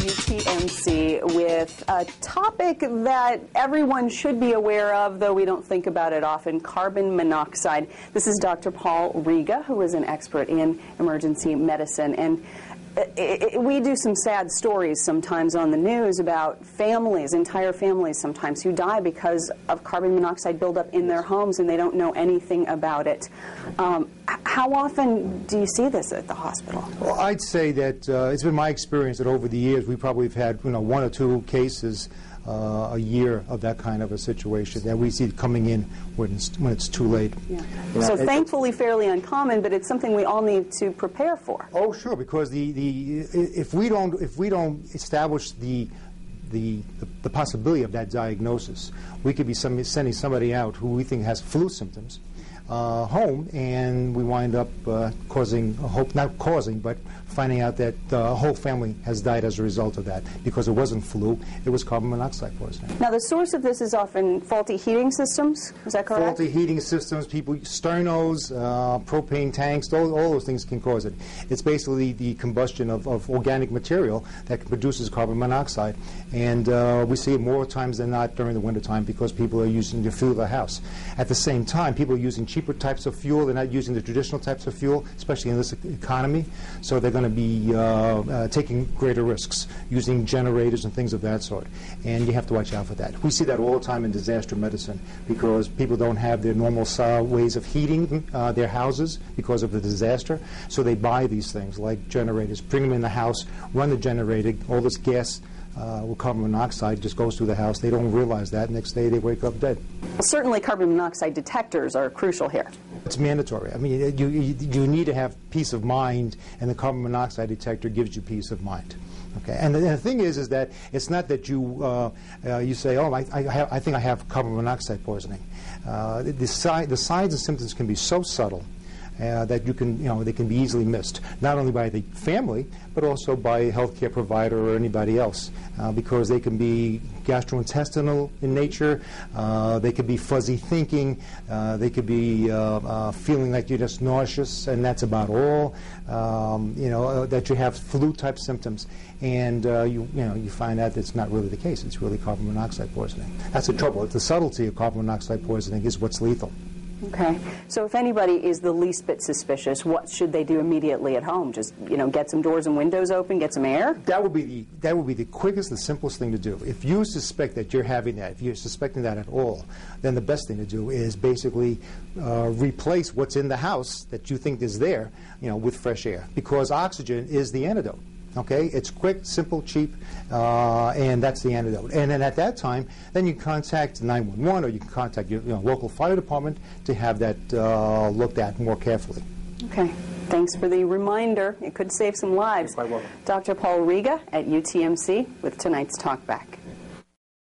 UTMC with a topic that everyone should be aware of, though we don't think about it often, carbon monoxide. This is Dr. Paul Rega, who is an expert in emergency medicine. And we do some sad stories sometimes on the news about families, entire families sometimes, who die because of carbon monoxide buildup in their homes and they don't know anything about it. How often do you see this at the hospital? Well, I'd say that it's been my experience that over the years we probably have had one or two cases a year of that kind of a situation that we see coming in when it's too late. Yeah. So thankfully fairly uncommon, but it's something we all need to prepare for. Oh, sure, because if we don't establish the possibility of that diagnosis, we could be sending somebody out who we think has flu symptoms home, and we wind up but finding out that the whole family has died as a result of that, because it wasn't flu, it was carbon monoxide poisoning. Now, the source of this is often faulty heating systems, is that correct? Faulty heating systems, sternos, propane tanks, all those things can cause it. It's basically the combustion of organic material that produces carbon monoxide, and we see it more times than not during the wintertime because people are using to fuel their house. At the same time, people are using cheaper types of fuel. They're not using the traditional types of fuel, especially in this economy, so they're going to be taking greater risks, using generators and things of that sort, and you have to watch out for that. We see that all the time in disaster medicine because people don't have their normal ways of heating their houses because of the disaster, so they buy these things like generators, bring them in the house, run the generator, all this gas with carbon monoxide just goes through the house. They don't realize that. Next day they wake up dead. Well, certainly carbon monoxide detectors are crucial here. It's mandatory. I mean, you need to have peace of mind, and the carbon monoxide detector gives you peace of mind. Okay, and the thing is that it's not that you say, oh, I think I have carbon monoxide poisoning. The signs and symptoms can be so subtle that they can be easily missed, not only by the family, but also by a healthcare provider or anybody else, because they can be gastrointestinal in nature, they could be fuzzy thinking, they could be feeling like you're just nauseous, and that's about all. That you have flu-type symptoms, and you find out that's not really the case. It's really carbon monoxide poisoning. That's the trouble. The subtlety of carbon monoxide poisoning is what's lethal. Okay, so if anybody is the least bit suspicious, what should they do immediately at home? Just get some doors and windows open, get some air? That would be the quickest, the simplest thing to do. If you suspect that you're having that, if you're suspecting that at all, then the best thing to do is basically replace what's in the house that you think is there, with fresh air, because oxygen is the antidote. Okay, it's quick, simple, cheap, and that's the antidote. And then at that time, then you contact 911 or you can contact your local fire department to have that looked at more carefully. Okay, thanks for the reminder. It could save some lives. You're quite welcome. Dr. Paul Rega at UTMC with tonight's Talk Back.